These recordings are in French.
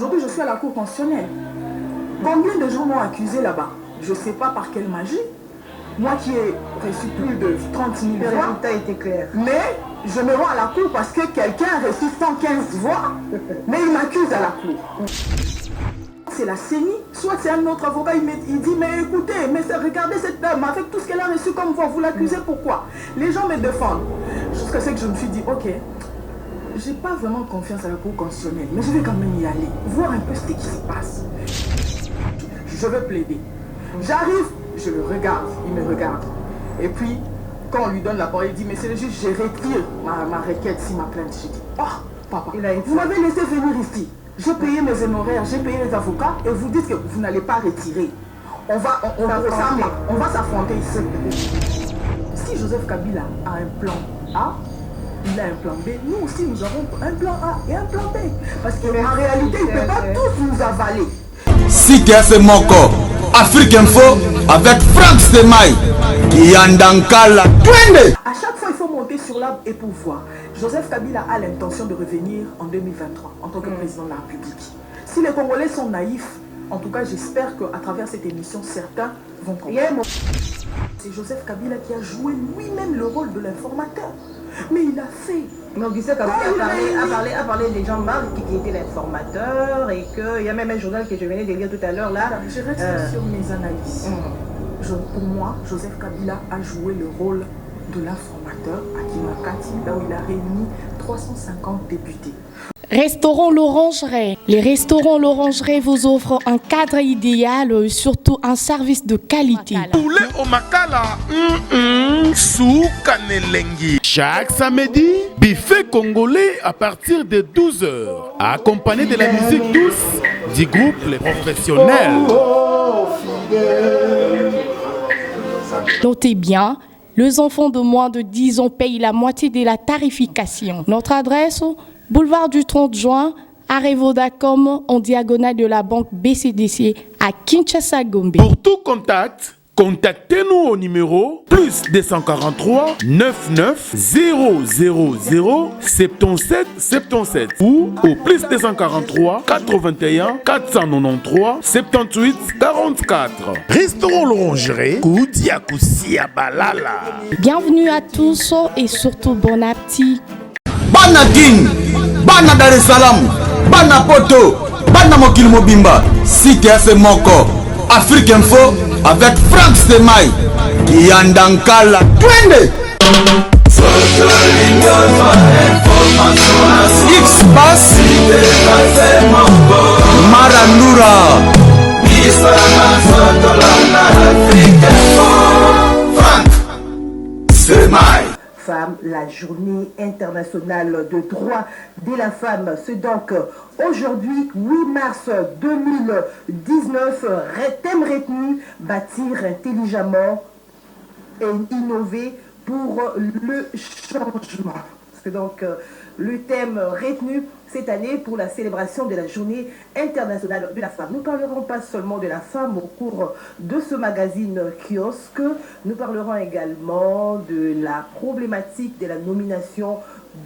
Aujourd'hui, je suis à la Cour constitutionnelle. Combien de gens m'ont accusé là-bas? Je ne sais pas par quelle magie. Moi qui ai reçu plus de 30 000 voix. Le résultat était clair. Mais je me rends à la Cour parce que quelqu'un a reçu 115 voix. Mais il m'accuse à la Cour. C'est la CENI. Soit c'est un autre avocat, il dit, mais écoutez, mais regardez cette dame, avec tout ce qu'elle a reçu comme voix, vous l'accusez pourquoi? Les gens me défendent. Jusqu'à ce que je me suis dit, ok, j'ai pas vraiment confiance à la Cour constitutionnelle, mais je vais quand même y aller, voir un peu ce qui se passe. Je vais plaider. J'arrive, je le regarde, il me regarde. Et puis, quand on lui donne la parole, il dit, mais c'est le juge, je retire ma requête si ma plainte. Je dis, oh, papa, vous m'avez laissé venir ici. J'ai payé mes honoraires, j'ai payé les avocats, et vous dites que vous n'allez pas retirer. On va s'affronter ici. Si Joseph Kabila a un plan A, il a un plan B, nous aussi nous avons un plan A et un plan B. Parce qu'en réalité, il ne peut pas tous nous avaler. Si c'est mon corps, Afrique Info avec Franck Semaï, Yandankala. À chaque fois, il faut monter sur l'arbre et pour voir. Joseph Kabila a l'intention de revenir en 2023 en tant que président de la République. Si les Congolais sont naïfs, en tout cas, j'espère qu'à travers cette émission, certains vont comprendre. C'est Joseph Kabila qui a joué lui-même le rôle de l'informateur. Mais il a fait. Mais Augustin Kabila a parlé des gens marques qui étaient l'informateur et qu'il y a même un journal que je venais de lire tout à l'heure là. Je reste sur mes analyses. Pour moi, Joseph Kabila a joué le rôle de l'informateur à Kimakati, là où il a réuni 350 députés. Restaurant L'Orangerie. Les restaurants L'Orangerie vous offrent un cadre idéal, surtout un service de qualité. Poulet au makala, soukanelengi. Chaque samedi, buffet congolais à partir de 12h, accompagné de la musique douce du groupe Les Professionnels. Notez bien, les enfants de moins de 10 ans payent la moitié de la tarification. Notre adresse, boulevard du 30 juin, arrêt Vodacom, en diagonale de la banque BCDC à Kinshasa, Gombe. Pour tout contact, contactez-nous au numéro plus 243 99 000 77 77 ou au plus 243 81 493 78 44. Restaurant L'Orangerie, Koudia Koussia Balala. Bienvenue à tous et surtout bon appétit. Bana King, Bana Dar es Salaam, Bana Poto, Bana Mokil Mobimba, si c'est mon corps, Afrique Info avec Franck Semaï, Yandankala. X-Bass, Marandura, Franck Semaï. Femme, la journée internationale de droit de la femme. C'est donc aujourd'hui, 8 mars 2019, thème retenu, bâtir intelligemment et innover pour le changement. C'est donc le thème retenu cette année pour la célébration de la journée internationale de la femme. Nous ne parlerons pas seulement de la femme au cours de ce magazine kiosque, nous parlerons également de la problématique de la nomination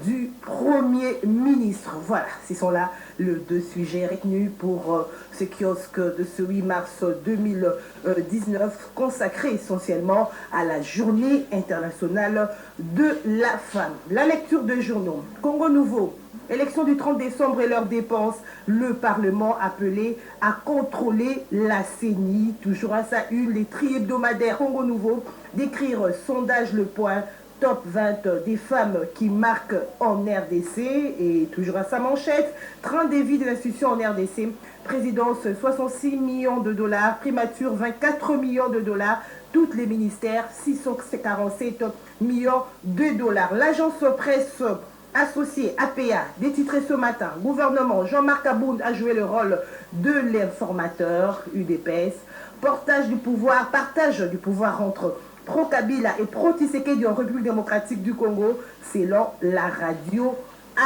du Premier ministre. Voilà, ce sont là les deux sujets retenus pour ce kiosque de ce 8 mars 2019, consacré essentiellement à la journée internationale de la femme. La lecture de journaux. Congo Nouveau. Élection du 30 décembre et leurs dépenses, le Parlement appelé à contrôler la CENI. Toujours à sa une, les tri-hebdomadaires Congo Nouveau, d'écrire sondage Le Point, top 20 des femmes qui marquent en RDC. Et toujours à sa manchette, train de vie de l'institution en RDC, présidence 66 millions de dollars, primature 24 millions de dollars, tous les ministères 647 millions de dollars. L'agence presse associé APA, détitré ce matin, gouvernement, Jean-Marc Abound a joué le rôle de l'informateur, UDPS, partage du pouvoir entre pro-Kabila et pro-Tshisekedi en République démocratique du Congo, selon la radio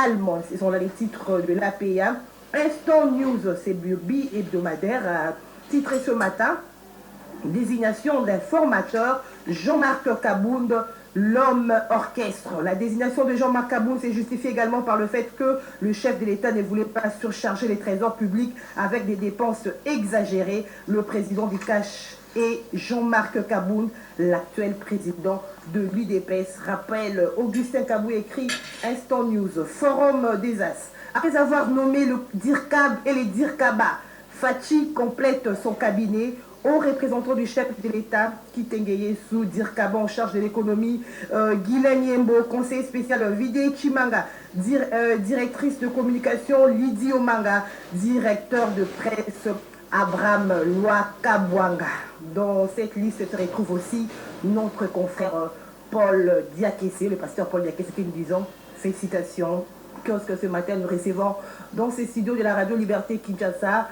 allemande. Ce sont là les titres de l'APA. Instant News, c'est bi-hebdomadaire, titré ce matin, désignation d'informateur, Jean-Marc Abound l'homme orchestre. La désignation de Jean-Marc Kaboun s'est justifiée également par le fait que le chef de l'État ne voulait pas surcharger les trésors publics avec des dépenses exagérées. Le président du cash est Jean-Marc Kaboun, l'actuel président de l'UDPS. Rappelle Augustin Kabou écrit Instant News, Forum des As. Après avoir nommé le DIRCAB et les DIRCABA, Fachi complète son cabinet aux représentants du chef de l'État, Kitengeye Sou, DIRCABA en charge de l'économie, Guylaine Yembo, conseiller spécial Vide Chimanga, directrice de communication Lydie Omanga, directeur de presse Abraham Loakabwanga. Dans cette liste se retrouve aussi notre confrère Paul Diakessé, le pasteur Paul Diakessé, qui nous disons félicitations. Que ce matin nous recevons dans ces studios de la radio Liberté Kinshasa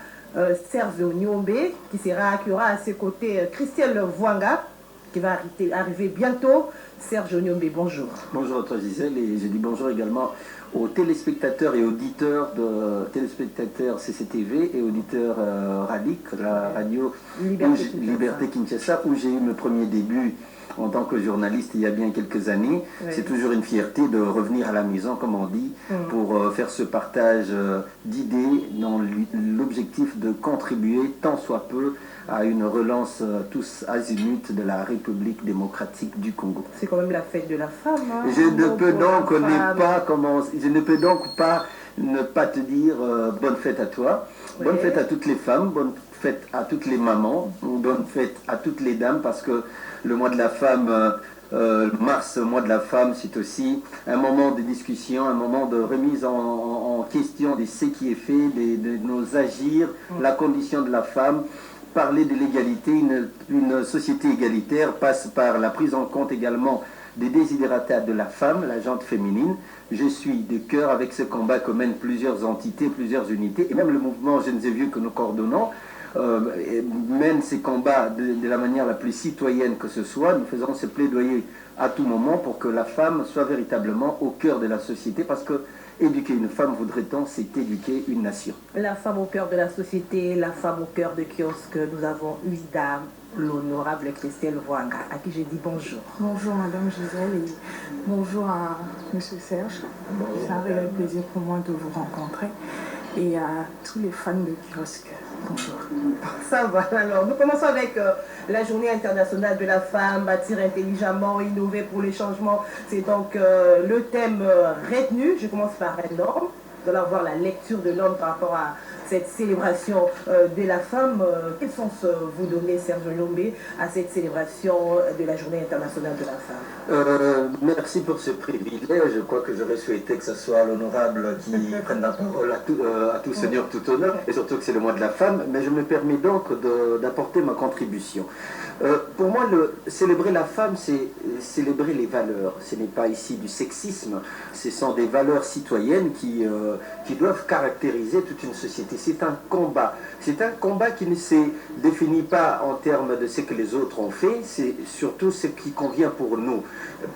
Serge Nyombe qui aura à ses côtés Christelle Vwanga qui va arriver bientôt. Serge Nyombe, bonjour. Bonjour à toi Gisèle, et je dis bonjour également aux téléspectateurs et auditeurs de téléspectateurs CCTV et auditeurs RADIC, la radio Liberté Kinshasa, où j'ai eu mes premiers débuts en tant que journaliste il y a bien quelques années. Oui. C'est toujours une fierté de revenir à la maison, comme on dit, pour faire ce partage d'idées dans l'objectif de contribuer tant soit peu à une relance tous azimuts de la République démocratique du Congo. C'est quand même la fête de la femme. Hein, je ne peux donc pas ne pas te dire bonne fête à toi, oui. Bonne fête à toutes les femmes, bonne fête à toutes les mamans, bonne fête à toutes les dames, parce que le mois de la femme, mars, mois de la femme, c'est aussi un moment de discussion, un moment de remise en question de ce qui est fait, de nos agirs, la condition de la femme. Parler de l'égalité, une société égalitaire passe par la prise en compte également des désidératas de la femme, la gente féminine. Je suis de cœur avec ce combat que mènent plusieurs entités, plusieurs unités, et même le mouvement Jeunes et Vieux que nous coordonnons, mène ces combats de la manière la plus citoyenne que ce soit. Nous faisons ce plaidoyer à tout moment pour que la femme soit véritablement au cœur de la société, parce que éduquer une femme, voudrait-on, c'est éduquer une nation. La femme au cœur de la société, la femme au cœur de kiosque, nous avons une dame, l'honorable Christelle Vwanga, à qui je dis bonjour. Bonjour Madame Gisèle et bonjour à Monsieur Serge. C'est un réel plaisir pour moi de vous rencontrer et à tous les fans de kiosque. Bonjour. Ça va, alors nous commençons avec la journée internationale de la femme, bâtir intelligemment, innover pour les changements. C'est donc le thème retenu. Je commence par un homme. Vous allez avoir la lecture de l'homme par rapport à cette célébration de la femme. Quel sens vous donnez, Serge Nyombe, à cette célébration de la journée internationale de la femme? Merci pour ce privilège. Je crois que j'aurais souhaité que ce soit l'honorable qui prenne la parole à tout seigneur, tout honneur, et surtout que c'est le mois de la femme, mais je me permets donc d'apporter ma contribution. Pour moi, célébrer la femme, c'est célébrer les valeurs. Ce n'est pas ici du sexisme, ce sont des valeurs citoyennes qui doivent caractériser toute une société. C'est un combat. C'est un combat qui ne se définit pas en termes de ce que les autres ont fait, c'est surtout ce qui convient pour nous.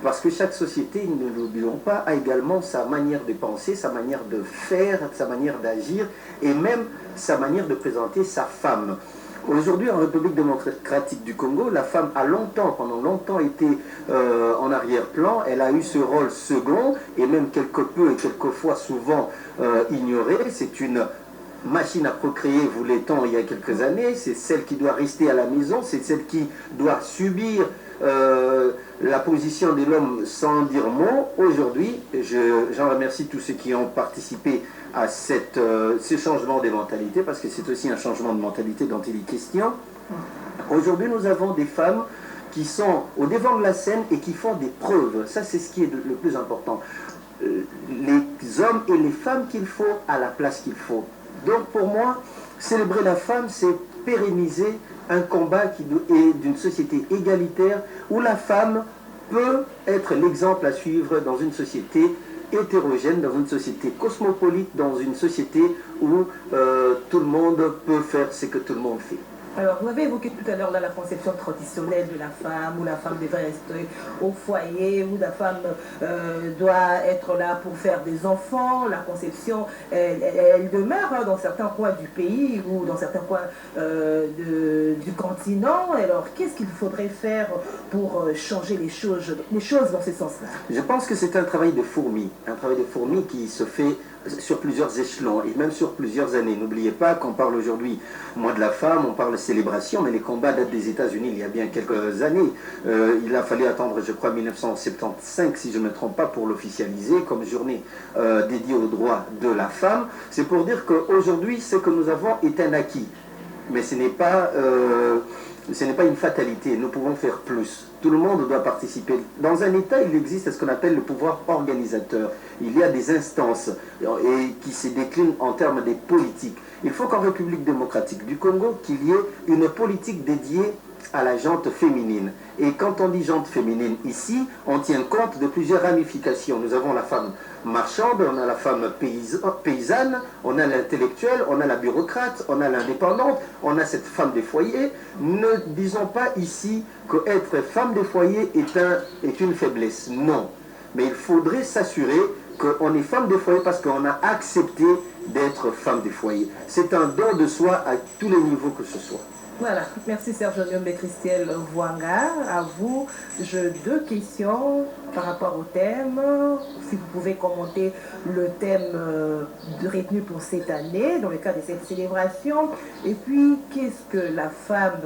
Parce que chaque société, ne l'oublions pas, a également sa manière de penser, sa manière de faire, sa manière d'agir, et même sa manière de présenter sa femme. Aujourd'hui, en République démocratique du Congo, la femme a pendant longtemps été en arrière-plan. Elle a eu ce rôle second et même quelque peu et quelquefois souvent ignoré. C'est une machine à procréer, voulait-on, il y a quelques années. C'est celle qui doit rester à la maison, c'est celle qui doit subir la position de l'homme sans dire mot. Aujourd'hui, j'en remercie tous ceux qui ont participé à ce changement des mentalités, parce que c'est aussi un changement de mentalité dont il est question. Aujourd'hui, nous avons des femmes qui sont au devant de la scène et qui font des preuves. Ça, c'est ce qui est le plus important. Les hommes et les femmes qu'il faut à la place qu'il faut. Donc, pour moi, célébrer la femme, c'est pérenniser un combat qui est d'une société égalitaire où la femme peut être l'exemple à suivre dans une société hétérogène, dans une société cosmopolite, dans une société où tout le monde peut faire ce que tout le monde fait. Alors, vous avez évoqué tout à l'heure la conception traditionnelle de la femme, où la femme devrait rester au foyer, où la femme doit être là pour faire des enfants. La conception, elle demeure dans certains coins du pays ou dans certains coins du continent. Alors, qu'est-ce qu'il faudrait faire pour changer les choses dans ce sens-là? Je pense que c'est un travail de fourmi qui se fait sur plusieurs échelons et même sur plusieurs années. N'oubliez pas qu'on parle aujourd'hui mois de la femme, on parle célébration, mais les combats datent des États-Unis il y a bien quelques années. Il a fallu attendre, je crois, 1975, si je ne me trompe pas, pour l'officialiser comme journée dédiée aux droits de la femme. C'est pour dire qu'aujourd'hui, ce que nous avons est un acquis. Mais ce n'est pas une fatalité, nous pouvons faire plus. Tout le monde doit participer. Dans un État, il existe ce qu'on appelle le pouvoir organisateur. Il y a des instances qui se déclinent en termes des politiques. Il faut qu'en République démocratique du Congo, qu'il y ait une politique dédiée à la gente féminine. Et quand on dit gente féminine ici, on tient compte de plusieurs ramifications. Nous avons la femme marchande, on a la femme paysanne, on a l'intellectuelle, on a la bureaucrate, on a l'indépendante, on a cette femme des foyers. Ne disons pas ici qu'être femme des foyers est une faiblesse. Non. Mais il faudrait s'assurer qu'on est femme des foyers parce qu'on a accepté d'être femme des foyers. C'est un don de soi à tous les niveaux que ce soit. Voilà, merci Serge Oniombe Christelle Vouanga. À vous, j'ai deux questions par rapport au thème. Si vous pouvez commenter le thème retenu pour cette année, dans le cadre de cette célébration. Et puis, qu'est-ce que la femme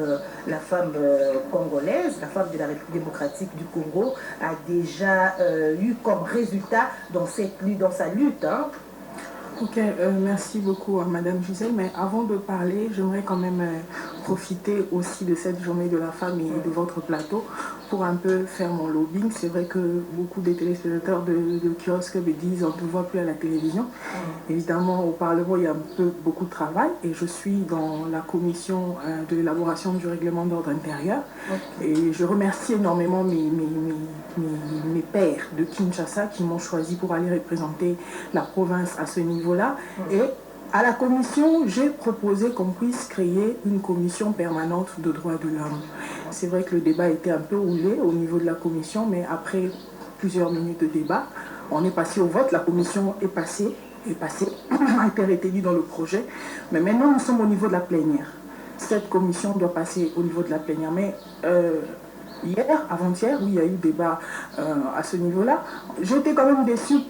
congolaise, la femme de la République démocratique du Congo, a déjà eu comme résultat dans sa lutte, hein? Ok, merci beaucoup à Madame Gisèle, mais avant de parler, j'aimerais quand même profiter aussi de cette journée de la femme et de votre plateau pour un peu faire mon lobbying. C'est vrai que beaucoup des téléspectateurs de kiosque me disent on ne te voit plus à la télévision. Évidemment, au Parlement, il y a beaucoup de travail et je suis dans la commission de l'élaboration du règlement d'ordre intérieur. Et je remercie énormément mes pairs de Kinshasa qui m'ont choisi pour aller représenter la province à ce niveau-là. Et à la commission, j'ai proposé qu'on puisse créer une commission permanente de droits de l'homme. C'est vrai que le débat était un peu roulé au niveau de la commission, mais après plusieurs minutes de débat, on est passé au vote. La commission est passée, a été retenue dans le projet. Mais maintenant, nous sommes au niveau de la plénière. Cette commission doit passer au niveau de la plénière. Mais hier, avant-hier, où il y a eu débat à ce niveau-là, j'étais quand même déçue.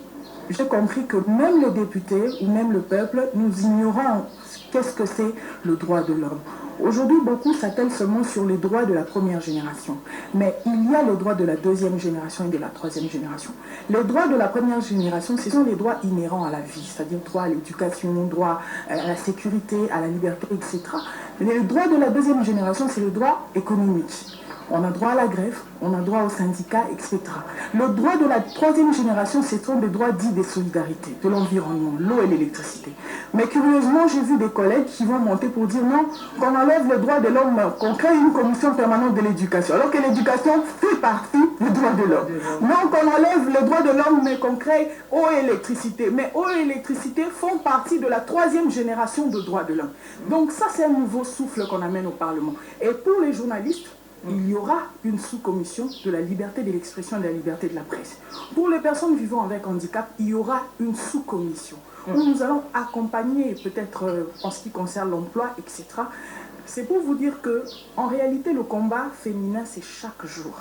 J'ai compris que même les députés ou même le peuple, nous ignorons qu'est-ce que c'est le droit de l'homme. Aujourd'hui, beaucoup s'attellent seulement sur les droits de la première génération. Mais il y a les droits de la deuxième génération et de la troisième génération. Les droits de la première génération, ce sont les droits inhérents à la vie, c'est-à-dire droit à l'éducation, droit à la sécurité, à la liberté, etc. Les droits de la deuxième génération, c'est le droit économique. On a droit à la grève, on a droit aux syndicats, etc. Le droit de la troisième génération, ce sont des droits dits des solidarités, de l'environnement, l'eau et l'électricité. Mais curieusement, j'ai vu des collègues qui vont monter pour dire non, qu'on enlève le droit de l'homme, qu'on crée une commission permanente de l'éducation, alors que l'éducation fait partie du droit de l'homme. Non, qu'on enlève le droit de l'homme, mais qu'on crée eau et électricité. Mais eau et électricité font partie de la troisième génération de droits de l'homme. Donc ça, c'est un nouveau souffle qu'on amène au Parlement. Et pour les journalistes, il y aura une sous-commission de la liberté de l'expression et de la liberté de la presse. Pour les personnes vivant avec handicap, il y aura une sous-commission où nous allons accompagner, peut-être en ce qui concerne l'emploi, etc. C'est pour vous dire que, en réalité, le combat féminin, c'est chaque jour.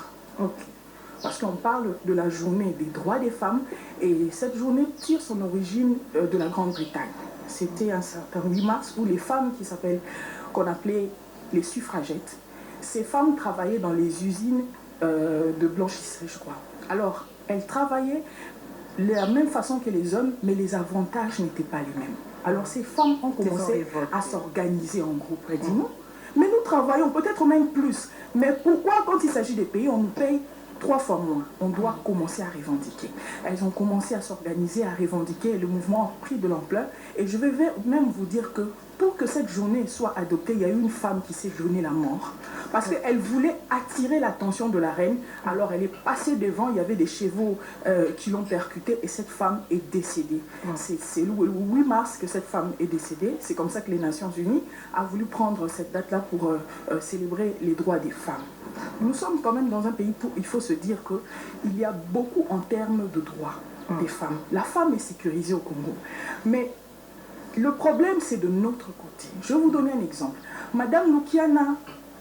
Parce qu'on parle de la journée des droits des femmes et cette journée tire son origine de la Grande-Bretagne. C'était un certain 8 mars où les femmes qu'on appelait les suffragettes, ces femmes travaillaient dans les usines de blanchisserie, je crois. Alors, elles travaillaient de la même façon que les hommes, mais les avantages n'étaient pas les mêmes. Alors, ces femmes ont commencé à s'organiser en groupe. Elles disent non, mais nous travaillons peut-être même plus. Mais pourquoi, quand il s'agit des pays, on nous paye 3 fois moins, on doit commencer à revendiquer. Elles ont commencé à s'organiser, à revendiquer, le mouvement a pris de l'ampleur. Et je vais même vous dire que pour que cette journée soit adoptée, il y a eu une femme qui s'est donné la mort. Parce qu'elle voulait attirer l'attention de la reine. Alors elle est passée devant, il y avait des chevaux qui l'ont percutée et cette femme est décédée. C'est le 8 mars que cette femme est décédée. C'est comme ça que les Nations Unies ont voulu prendre cette date-là pour célébrer les droits des femmes. Nous sommes quand même dans un pays où il faut se dire qu'il y a beaucoup en termes de droits des femmes. La femme est sécurisée au Congo. Mais le problème, c'est de notre côté. Je vais vous donner un exemple. Madame Lukiana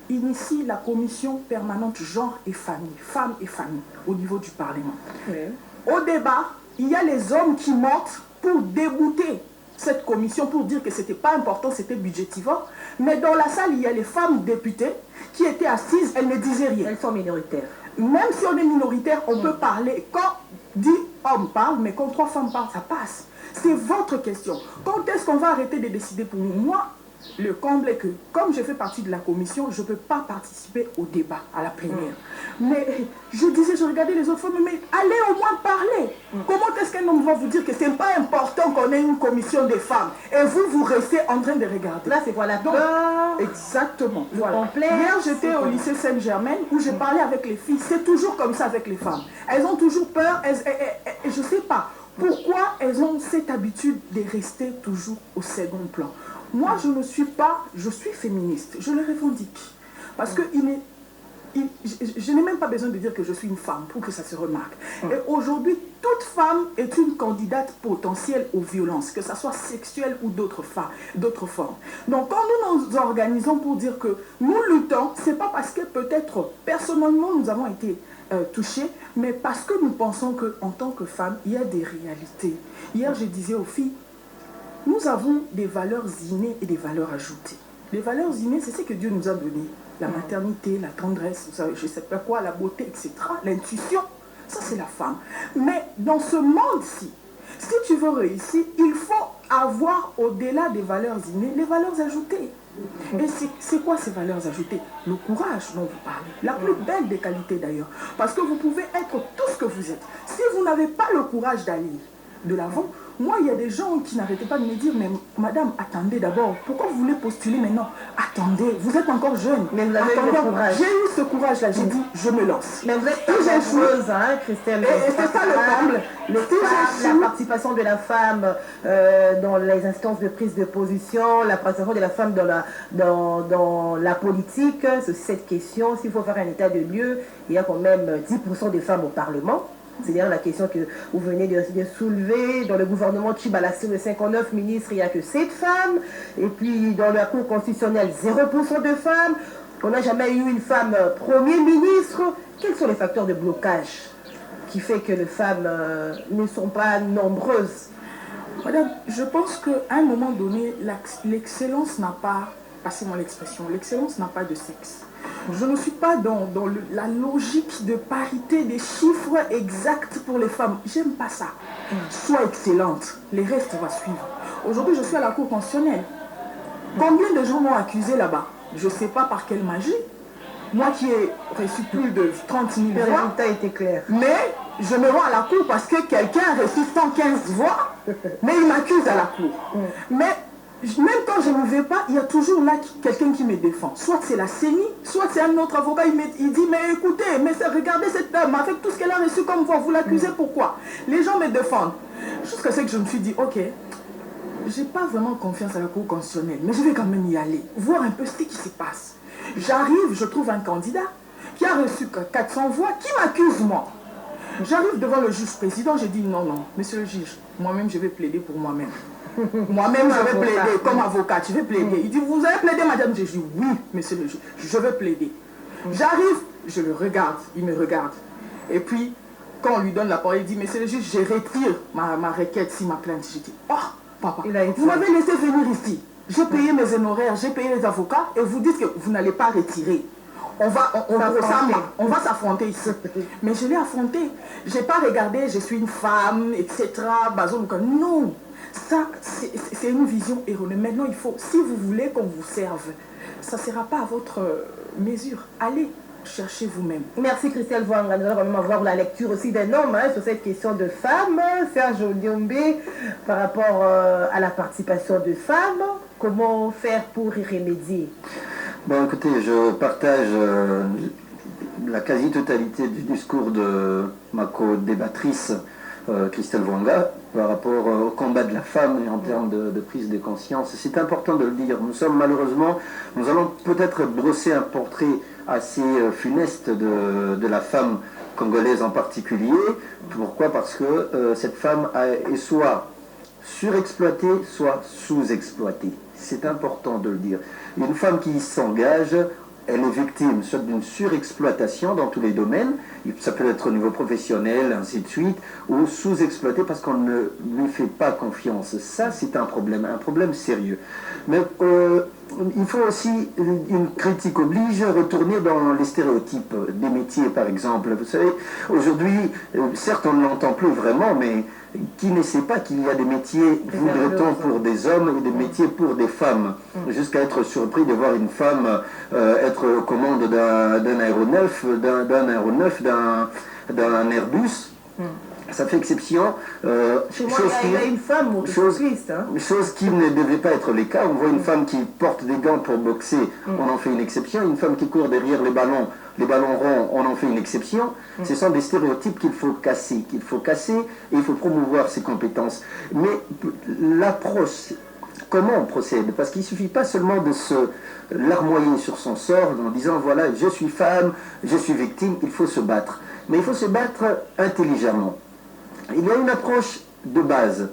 initie la commission permanente genre et famille, femmes et famille, au niveau du Parlement. Oui. Au débat, il y a les hommes qui montent pour débouter cette commission, pour dire que ce n'était pas important, c'était budgétivore. Mais dans la salle, il y a les femmes députées qui étaient assises, elles ne disaient rien. Elles sont minoritaires. Même si on est minoritaire, on peut parler. Quand 10 hommes parlent, mais quand 3 femmes parlent, ça passe. C'est votre question. Quand est-ce qu'on va arrêter de décider pour nous? Moi, le comble est que, comme je fais partie de la commission, je ne peux pas participer au débat, à la plénière. Mais je disais, je regardais les autres femmes, mais allez au moins parler. Comment est-ce qu'un homme va vous dire que ce n'est pas important qu'on ait une commission des femmes? Et vous, vous restez en train de regarder. Là, c'est quoi la peur? Exactement. Voilà. Hier, j'étais au lycée Saint-Germain où j'ai parlé avec les filles. C'est toujours comme ça avec les femmes. Elles ont toujours peur. Je ne sais pas. Pourquoi elles ont cette habitude de rester toujours au second plan? Moi, je suis féministe, je le revendique. Parce que je n'ai même pas besoin de dire que je suis une femme pour que ça se remarque. Et aujourd'hui, toute femme est une candidate potentielle aux violences, que ce soit sexuelle ou d'autres formes. Donc quand nous nous organisons pour dire que nous luttons, ce n'est pas parce que peut-être personnellement nous avons été touchés, mais parce que nous pensons qu'en tant que femmes, il y a des réalités. Hier, je disais aux filles, nous avons des valeurs innées et des valeurs ajoutées. Les valeurs innées, c'est ce que Dieu nous a donné. La maternité, la tendresse, je ne sais pas quoi, la beauté, etc. L'intuition, ça c'est la femme. Mais dans ce monde-ci, si tu veux réussir, il faut avoir au-delà des valeurs innées, les valeurs ajoutées. Et c'est quoi ces valeurs ajoutées? Le courage dont vous parlez. La plus belle des qualités d'ailleurs. Parce que vous pouvez être tout ce que vous êtes. Si vous n'avez pas le courage d'aller de l'avant, moi, il y a des gens qui n'arrêtaient pas de me dire, mais madame, attendez d'abord, pourquoi vous voulez postuler maintenant? Attendez, vous êtes encore jeune. Mais vous avez le courage. J'ai eu ce courage-là, j'ai dit, je me lance. Mais vous êtes courageuse, hein, Christelle. Et c'est ça le comble. La participation de la femme dans les instances de prise de position, la participation de la femme dans la politique, c'est cette question. S'il faut faire un état de lieu, il y a quand même 10% de femmes au Parlement. C'est-à-dire la question que vous venez de soulever. Dans le gouvernement Tchibalassi, de 59 ministres, il n'y a que 7 femmes. Et puis dans la Cour constitutionnelle, 0% de femmes. On n'a jamais eu une femme Premier ministre. Quels sont les facteurs de blocage qui fait que les femmes ne sont pas nombreuses? Madame, je pense qu'à un moment donné, l'excellence n'a pas, passez-moi l'expression, l'excellence n'a pas de sexe. Je ne suis pas dans la logique de parité des chiffres exacts pour les femmes. J'aime pas ça. Sois excellente, les restes vont suivre. Aujourd'hui, je suis à la Cour constitutionnelle. Combien de gens m'ont accusé là-bas? Je ne sais pas par quelle magie. Moi qui ai reçu plus de 30 000 voix. Le résultat était clair. Mais je me rends à la Cour parce que quelqu'un a reçu 115 voix, mais il m'accuse à la Cour. Mais même quand je ne vais pas, il y a toujours là quelqu'un qui me défend. Soit c'est la CENI, soit c'est un autre avocat, il dit, mais écoutez, mais regardez cette dame, avec tout ce qu'elle a reçu comme voix, vous l'accusez pourquoi? Les gens me défendent. Jusqu'à ce que je me suis dit, ok, j'ai pas vraiment confiance à la Cour constitutionnelle, mais je vais quand même y aller, voir un peu ce qui se passe. J'arrive, je trouve un candidat qui a reçu 400 voix, qui m'accuse moi. J'arrive devant le juge président, je dis, non, monsieur le juge, moi-même je vais plaider pour moi-même. Moi-même, je vais plaider comme avocate, je vais plaider. Il dit, vous avez plaidé, madame? Je dis, oui, monsieur le juge, je vais plaider. J'arrive, je le regarde, il me regarde. Et puis, quand on lui donne la parole, il dit, monsieur le juge, je retire ma requête, ma plainte. Je dis, oh, papa, vous m'avez laissé venir ici. J'ai payé mes honoraires, j'ai payé les avocats, et vous dites que vous n'allez pas retirer. On va s'affronter ici. Mais je l'ai affronté. Je n'ai pas regardé, je suis une femme, etc. Non. Ça, c'est une vision erronée. Maintenant, il faut, si vous voulez qu'on vous serve, ça ne sera pas à votre mesure. Allez, cherchez vous-même. Merci Christelle Voanga. Nous allons quand même avoir la lecture aussi d'un homme sur cette question de femmes. Serge Onyombe, par rapport à la participation de femmes, comment faire pour y remédier? Bon, écoutez, je partage la quasi-totalité du discours de ma co-débattrice Christelle Voanga par rapport au combat de la femme et en termes de prise de conscience. C'est important de le dire. Nous allons peut-être brosser un portrait assez funeste de la femme congolaise en particulier. Pourquoi? Parce que cette femme est soit surexploitée, soit sous-exploitée. C'est important de le dire. Une femme qui s'engage, elle est victime soit d'une surexploitation dans tous les domaines, ça peut être au niveau professionnel, ainsi de suite, ou sous-exploitée parce qu'on ne lui fait pas confiance. Ça, c'est un problème sérieux. Mais il faut aussi, une critique oblige, retourner dans les stéréotypes des métiers, par exemple. Vous savez, aujourd'hui, certes, on ne l'entend plus vraiment, mais qui ne sait pas qu'il y a des métiers, voudrait-on, pour des hommes et des métiers pour des femmes, jusqu'à être surpris de voir une femme être aux commandes d'un aéronef, d'un Airbus. Ça fait exception. Chez moi, il y a une femme cycliste. Chose qui ne devait pas être le cas. On voit une femme qui porte des gants pour boxer, on en fait une exception. Une femme qui court derrière les ballons ronds, on en fait une exception. Ce sont des stéréotypes qu'il faut casser, et il faut promouvoir ses compétences. Mais l'approche, comment on procède? Parce qu'il ne suffit pas seulement de se larmoyer sur son sort en disant voilà, je suis femme, je suis victime, il faut se battre. Mais il faut se battre intelligemment. Il y a une approche de base.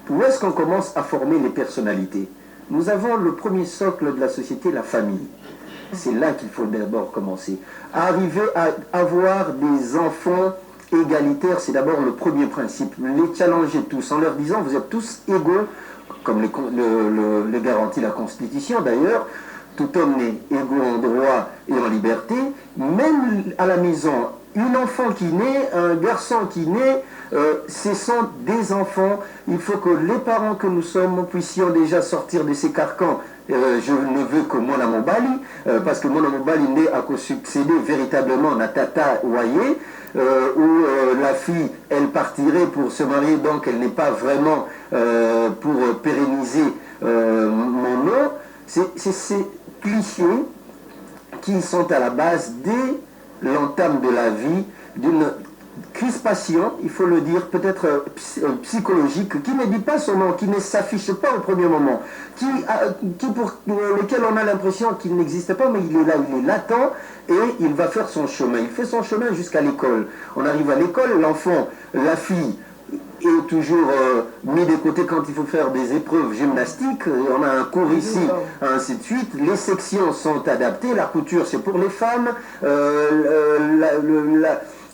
Où est-ce qu'on commence à former les personnalités? Nous avons le premier socle de la société, la famille. C'est là qu'il faut d'abord commencer. Arriver à avoir des enfants égalitaires, c'est d'abord le premier principe. Les challenger tous en leur disant vous êtes tous égaux, comme le garantit la Constitution d'ailleurs. Tout homme est égaux en droit et en liberté. Même à la maison, une enfant qui naît, un garçon qui naît, ce sont des enfants. Il faut que les parents que nous sommes puissions déjà sortir de ces carcans. Je ne veux que Mwana Mobali, parce que Mwana Mobali n'est à succéder véritablement à Tata Waye, où la fille, elle partirait pour se marier, donc elle n'est pas vraiment pour pérenniser mon nom. C'est ces clichés qui sont à la base dès l'entame de la vie d'une crispation, il faut le dire, peut-être psychologique, qui ne dit pas son nom, qui ne s'affiche pas au premier moment, pour lequel on a l'impression qu'il n'existe pas, mais il est là, il est latent, et il va faire son chemin. Il fait son chemin jusqu'à l'école. On arrive à l'école, l'enfant, la fille, est toujours mis de côté quand il faut faire des épreuves gymnastiques. On a un cours ici, ainsi de suite. Les sections sont adaptées. La couture, c'est pour les femmes.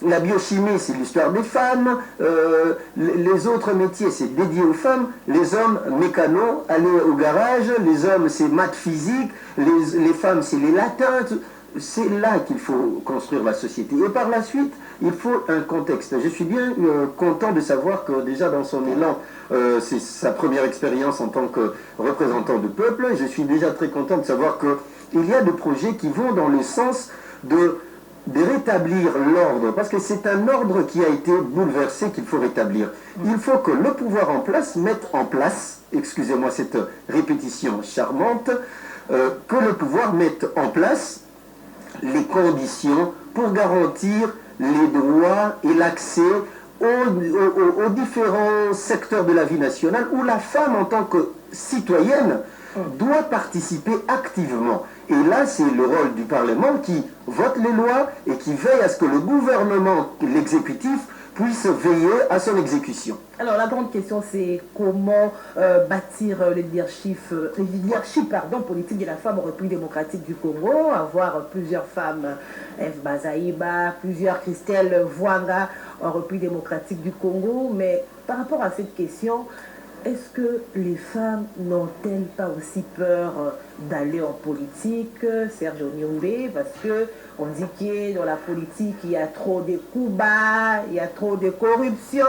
La biochimie, c'est l'histoire des femmes. Les autres métiers, c'est dédié aux femmes. Les hommes, mécano, aller au garage. Les hommes, c'est maths physique. Les femmes, c'est les latins. C'est là qu'il faut construire la société. Et par la suite, il faut un contexte. Je suis bien content de savoir que déjà dans son élan, c'est sa première expérience en tant que représentant du peuple. Je suis déjà très content de savoir qu'il y a des projets qui vont dans le sens de rétablir l'ordre. Parce que c'est un ordre qui a été bouleversé qu'il faut rétablir. Il faut que le pouvoir en place mette en place, excusez-moi cette répétition charmante, que le pouvoir mette en place les conditions pour garantir les droits et l'accès aux différents secteurs de la vie nationale où la femme en tant que citoyenne doit participer activement. Et là, c'est le rôle du Parlement qui vote les lois et qui veille à ce que le gouvernement, l'exécutif, puisse veiller à son exécution. Alors la grande question, c'est comment bâtir le leadership politique de la femme en République démocratique du Congo, avoir plusieurs femmes, Eve Bazaïba, plusieurs Christelle Voanga en République démocratique du Congo. Mais par rapport à cette question, est-ce que les femmes n'ont-elles pas aussi peur d'aller en politique, Serge Onyombe, parce que on dit que dans la politique, il y a trop de coups bas, il y a trop de corruption,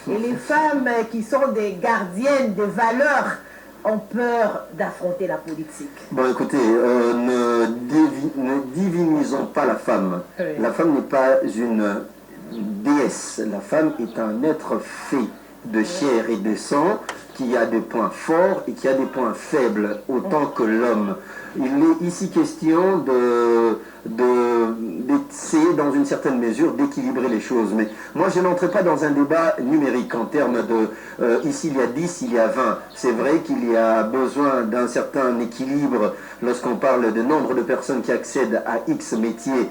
et les femmes qui sont des gardiennes des valeurs ont peur d'affronter la politique? Bon, écoutez, ne divinisons pas la femme. Oui. La femme n'est pas une déesse. La femme est un être fait de chair et de sang qui a des points forts et qui a des points faibles, autant que l'homme. Il est ici question d'essayer dans une certaine mesure d'équilibrer les choses. Mais moi, je n'entrerai pas dans un débat numérique en termes de ici il y a 10, il y a 20. C'est vrai qu'il y a besoin d'un certain équilibre lorsqu'on parle de nombre de personnes qui accèdent à X métiers,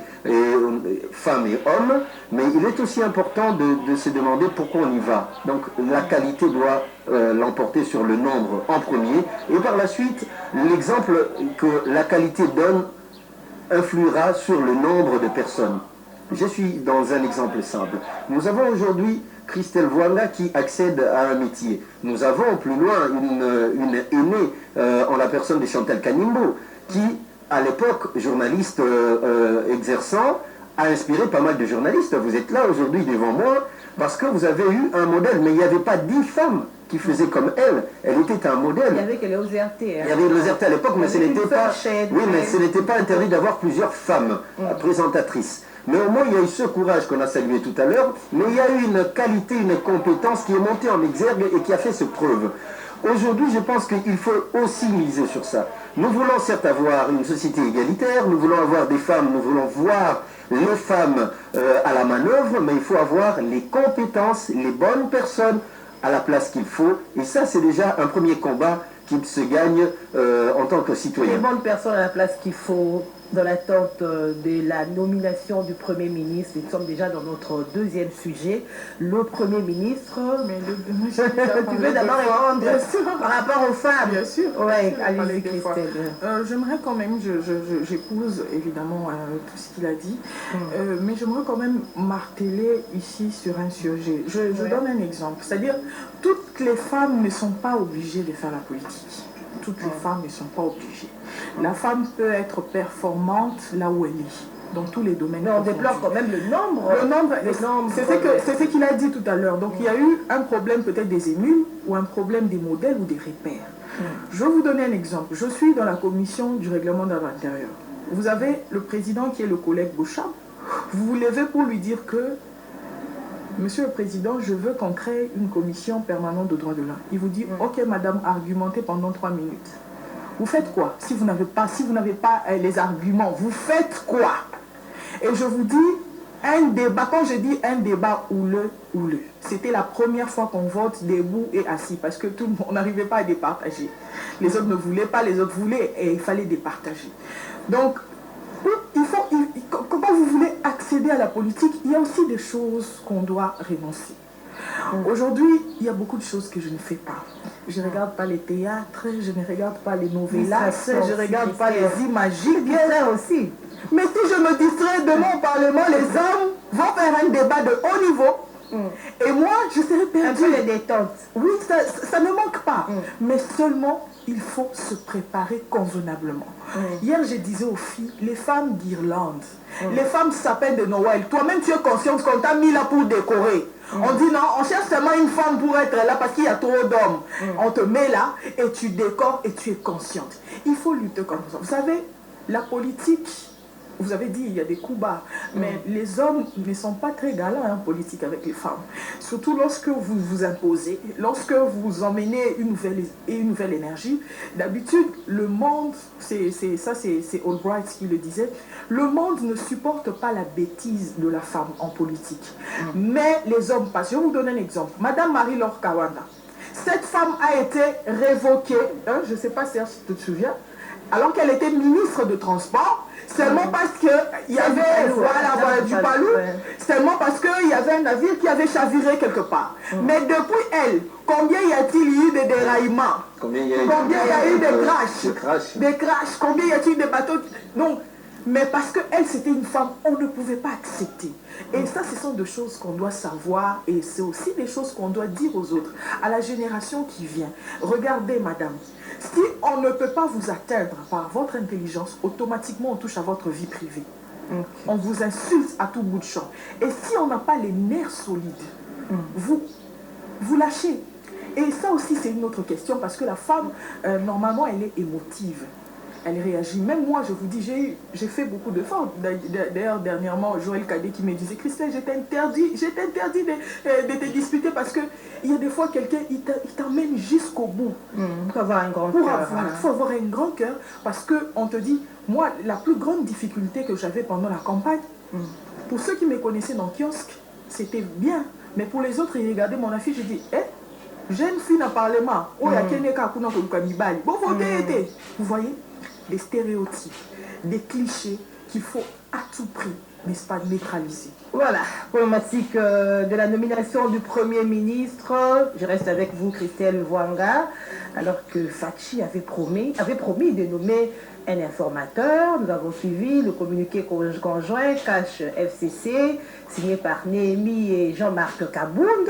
femmes et hommes, mais il est aussi important de se demander pourquoi on y va. Donc la qualité doit l'emporter sur le nombre en premier, et par la suite, l'exemple que la qualité donne influera sur le nombre de personnes. Je suis dans un exemple simple. Nous avons aujourd'hui Christelle Voanga qui accède à un métier. Nous avons plus loin une aînée en la personne de Chantal Kanimbo qui, à l'époque, journaliste exerçant, a inspiré pas mal de journalistes. Vous êtes là aujourd'hui devant moi parce que vous avez eu un modèle, mais il n'y avait pas 10 femmes qui faisaient comme elle. Elle était un modèle. Il y avait que les OZRT. Hein. Il y avait les OZRT à l'époque, mais ce n'était pas... Oui, mais ce n'était pas interdit d'avoir plusieurs femmes présentatrices. Mais au moins, il y a eu ce courage qu'on a salué tout à l'heure, mais il y a eu une qualité, une compétence qui est montée en exergue et qui a fait ses preuves. Aujourd'hui, je pense qu'il faut aussi miser sur ça. Nous voulons certes avoir une société égalitaire, nous voulons avoir des femmes, nous voulons voir les femmes à la manœuvre, mais il faut avoir les compétences, les bonnes personnes à la place qu'il faut. Et ça, c'est déjà un premier combat qui se gagne en tant que citoyen. Les bonnes personnes à la place qu'il faut. Dans l'attente de la nomination du Premier ministre, nous sommes déjà dans notre deuxième sujet. Le Premier ministre... Mais tu veux d'abord répondre par rapport aux femmes? Bien sûr. Oui, allez-y, Christelle. J'aimerais quand même, j'épouse évidemment tout ce qu'il a dit, mais j'aimerais quand même marteler ici sur un sujet. Je donne un exemple, c'est-à-dire toutes les femmes ne sont pas obligées de faire la politique. Toutes les femmes ne sont pas obligées. La femme peut être performante là où elle est, dans tous les domaines. Mais on déplore quand même le nombre. C'est ce qu'il a dit tout à l'heure. Donc il y a eu un problème peut-être des émules, ou un problème des modèles ou des repères. Je vais vous donner un exemple. Je suis dans la commission du règlement de l'intérieur. Vous avez le président qui est le collègue Bouchard. Vous vous levez pour lui dire que Monsieur le Président, je veux qu'on crée une commission permanente de droits de l'homme. Il vous dit, ok madame, argumentez pendant 3 minutes. Vous faites quoi? Si vous n'avez pas les arguments, vous faites quoi? Et je vous dis, un débat, quand je dis un débat houleux, c'était la première fois qu'on vote debout et assis, parce que tout le monde n'arrivait pas à départager. Les autres ne voulaient pas, les autres voulaient, et il fallait départager. Donc, quand vous voulez accéder à la politique, il y a aussi des choses qu'on doit renoncer. Aujourd'hui, il y a beaucoup de choses que je ne fais pas. Je ne regarde pas les théâtres, je ne regarde pas les novellas, je ne regarde pas les imagiques. aussi. Mais si je me distrais demain au Parlement, les hommes vont faire un débat de haut niveau. Et moi, je serai perdue. Un peu les détentes. Oui, ça ne manque pas. Mais seulement, il faut se préparer convenablement. Hier, je disais aux filles, les femmes d'Irlande, les femmes s'appellent de Noël. Toi-même, tu es consciente qu'on t'a mis là pour décorer. On dit non, on cherche seulement une femme pour être là parce qu'il y a trop d'hommes. On te met là et tu décores et tu es consciente. Il faut lutter comme ça. Vous savez, la politique, vous avez dit, il y a des coups bas, mais les hommes ne sont pas très galants en politique avec les femmes. Surtout lorsque vous vous imposez, lorsque vous emmenez une nouvelle énergie. D'habitude, le monde, c'est Albright qui le disait, le monde ne supporte pas la bêtise de la femme en politique. Mais les hommes passent. Je vais vous donner un exemple. Madame Marie-Laure Kawanda, cette femme a été révoquée, je ne sais pas si tu te souviens, alors qu'elle était ministre de Transport, seulement parce qu'il y avait du palou, seulement parce qu'il y avait un navire qui avait chaviré quelque part. Mais depuis elle, combien y a-t-il eu de déraillements? Combien y a eu de crashs? Combien y a-t-il de bateaux? Donc, mais parce qu'elle, c'était une femme, on ne pouvait pas accepter. Et ça, ce sont des choses qu'on doit savoir, et c'est aussi des choses qu'on doit dire aux autres, à la génération qui vient. Regardez, madame, si on ne peut pas vous atteindre par votre intelligence, automatiquement on touche à votre vie privée. On vous insulte à tout bout de champ. Et si on n'a pas les nerfs solides, vous lâchez. Et ça aussi, c'est une autre question parce que la femme, normalement, elle est émotive. Elle réagit. Même moi, je vous dis, j'ai fait beaucoup de fautes. D'ailleurs, dernièrement, Joël Cadet qui me disait, Christelle, je t'interdis de te disputer parce qu'il y a des fois, quelqu'un, il t'emmène jusqu'au bout. Il faut avoir un grand cœur. Il faut avoir un grand cœur parce qu'on te dit, moi, la plus grande difficulté que j'avais pendant la campagne, pour ceux qui me connaissaient dans le kiosque, c'était bien. Mais pour les autres, ils regardaient mon affiche, je dis, jeune fille dans le Parlement, vous voyez, des stéréotypes, des clichés qu'il faut à tout prix, n'est-ce pas, neutraliser. Voilà, problématique de la nomination du Premier ministre. Je reste avec vous, Christelle Vwanga, alors que Fachi avait promis de nommer un informateur. Nous avons suivi le communiqué conjoint Cash FCC, signé par Néhémie et Jean-Marc Kabound,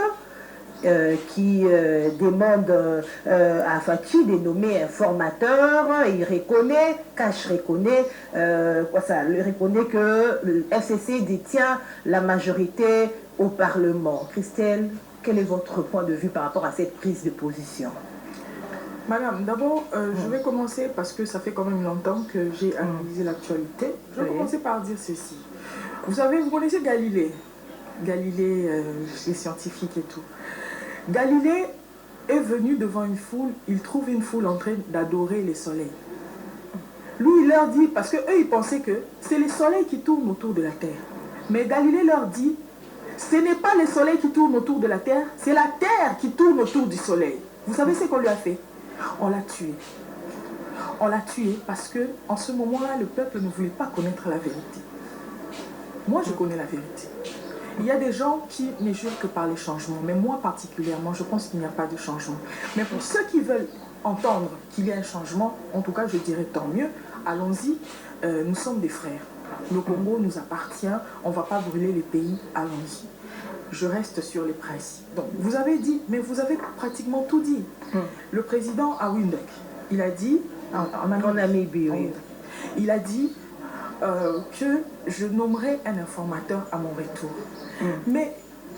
qui demande à Fachi de nommer un formateur. Il reconnaît, Cash reconnaît, reconnaît que le FCC détient la majorité au Parlement. Christelle, quel est votre point de vue par rapport à cette prise de position? Madame, d'abord, je vais commencer parce que ça fait quand même longtemps que j'ai analysé l'actualité. Je vais commencer par dire ceci. Vous savez, vous connaissez Galilée, les scientifiques et tout. Galilée est venu devant une foule, il trouve une foule en train d'adorer le soleil. Lui, il leur dit, parce qu'eux, ils pensaient que c'est le soleil qui tourne autour de la terre. Mais Galilée leur dit, ce n'est pas le soleil qui tourne autour de la terre, c'est la terre qui tourne autour du soleil. Vous savez ce qu'on lui a fait? On l'a tué. On l'a tué parce qu'en ce moment-là, le peuple ne voulait pas connaître la vérité. Moi, je connais la vérité. Il y a des gens qui ne jurent que par les changements, mais moi particulièrement, je pense qu'il n'y a pas de changement. Mais pour ceux qui veulent entendre qu'il y a un changement, en tout cas, je dirais tant mieux, allons-y, nous sommes des frères. Le Congo nous appartient, on ne va pas brûler les pays, allons-y. Je reste sur les principes. Donc, vous avez dit, mais vous avez pratiquement tout dit. Le président à Windhoek, il a dit, en Namibie, oui. Il a dit que je nommerai un informateur à mon retour. Mais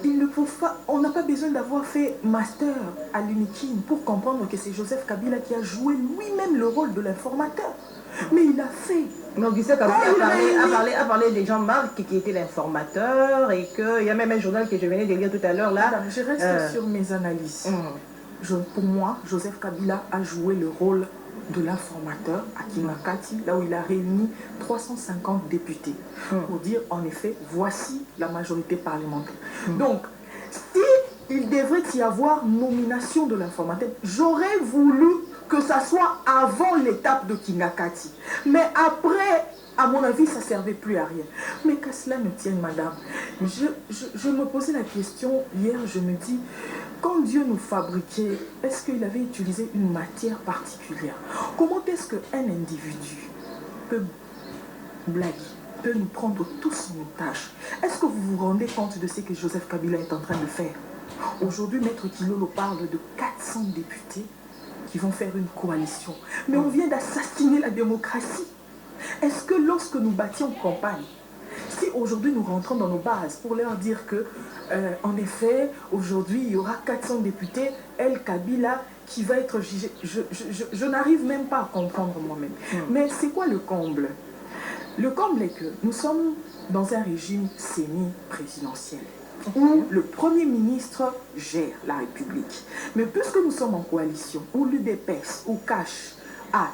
il ne faut pas, on n'a pas besoin d'avoir fait master à l'UNIKIN pour comprendre que c'est Joseph Kabila qui a joué lui-même le rôle de l'informateur. Mais il a fait. Donc, Joseph Kabila a parlé de Jean-Marc qui était l'informateur et qu'il y a même un journal que je venais de lire tout à l'heure là. Madame, je reste sur mes analyses. Pour moi, Joseph Kabila a joué le rôle de l'informateur à Kinakati, là où il a réuni 350 députés pour dire en effet, voici la majorité parlementaire. Donc, si il devrait y avoir nomination de l'informateur, j'aurais voulu que ça soit avant l'étape de Kinakati. Mais après, à mon avis, ça ne servait plus à rien. Mais qu'à cela ne tienne, madame, je me posais la question hier, je me dis, quand Dieu nous fabriquait, est-ce qu'il avait utilisé une matière particulière? Comment est-ce qu'un individu peut blaguer, peut nous prendre tous en otage? Est-ce que vous vous rendez compte de ce que Joseph Kabila est en train de faire? Aujourd'hui, Maître Kilolo parle de 400 députés qui vont faire une coalition. Mais on vient d'assassiner la démocratie. Est-ce que lorsque nous battions campagne, si aujourd'hui nous rentrons dans nos bases pour leur dire que, en effet, aujourd'hui il y aura 400 députés, El Kabila qui va être jugé, je n'arrive même pas à comprendre moi-même. Mais c'est quoi le comble? Le comble est que nous sommes dans un régime semi-présidentiel où le Premier ministre gère la République. Mais puisque nous sommes en coalition, où l'UDPS, où Cash a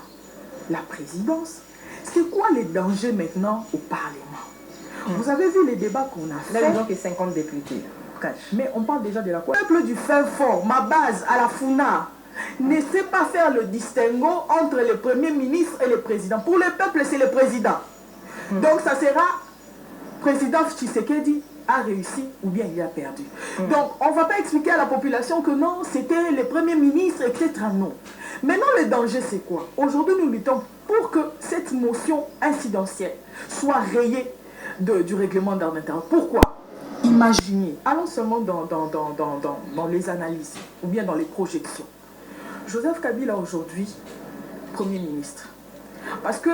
la présidence, c'est quoi les dangers maintenant au Parlement? Vous avez vu les débats qu'on a fait. Là, ils ont que 50 députés. Cash. Mais on parle déjà de la coalition. Le peuple du fin fond, ma base à la Funa, ne sait pas faire le distinguo entre le Premier ministre et le président. Pour le peuple, c'est le président. Donc ça sera président Tshisekedi a réussi ou bien il a perdu. Donc on ne va pas expliquer à la population que non, c'était le Premier ministre, etc. Non. Maintenant, le danger, c'est quoi? Aujourd'hui, nous luttons pour que cette motion incidentielle soit rayée du règlement d'ordre intérieur. Pourquoi? Imaginez, allons seulement dans les analyses ou bien dans les projections. Joseph Kabila aujourd'hui, Premier ministre. Parce que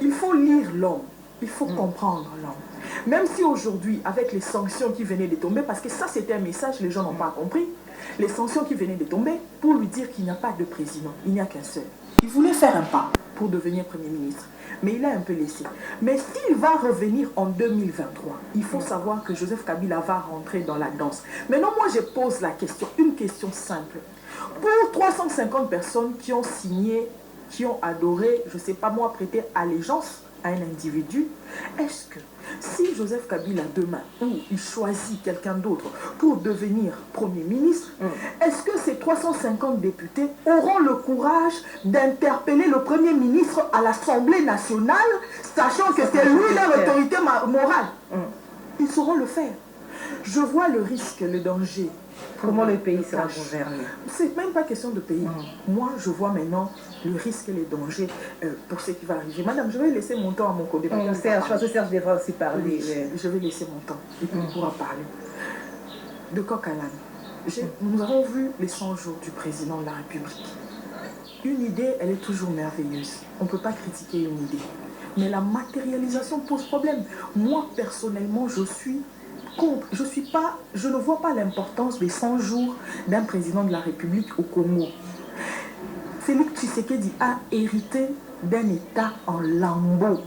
il faut lire l'homme, il faut comprendre l'homme. Même si aujourd'hui, avec les sanctions qui venaient de tomber, parce que ça c'était un message, les gens n'ont pas compris, les sanctions qui venaient de tomber pour lui dire qu'il n'y a pas de président, il n'y a qu'un seul. Il voulait faire un pas pour devenir Premier ministre, mais il a un peu laissé. Mais s'il va revenir en 2023, il faut savoir que Joseph Kabila va rentrer dans la danse. Maintenant, moi, je pose la question, une question simple. Pour 350 personnes qui ont signé, qui ont adoré, je ne sais pas moi, prêté allégeance à un individu, est-ce que si Joseph Kabila demain, ou il choisit quelqu'un d'autre pour devenir Premier ministre, est-ce que ces 350 députés auront le courage d'interpeller le Premier ministre à l'Assemblée nationale, sachant que c'est lui leur autorité morale? Ils sauront le faire. Je vois le risque, le danger. Comment le pays sera gouverné? C'est même pas question de pays. Moi, je vois maintenant le risque et les dangers pour ce qui va arriver. Madame, je vais laisser mon temps à mon co-débatteur. Serge, je pense que Serge devra aussi parler. Oui, je vais laisser mon temps et puis on pourra parler. De coq à l'âne. Nous avons vu les 100 jours du président de la République. Une idée, elle est toujours merveilleuse. On ne peut pas critiquer une idée. Mais la matérialisation pose problème. Moi, personnellement, je ne vois pas l'importance des 100 jours d'un président de la République au Congo. Félix Tshisekedi a hérité d'un État en lambeaux.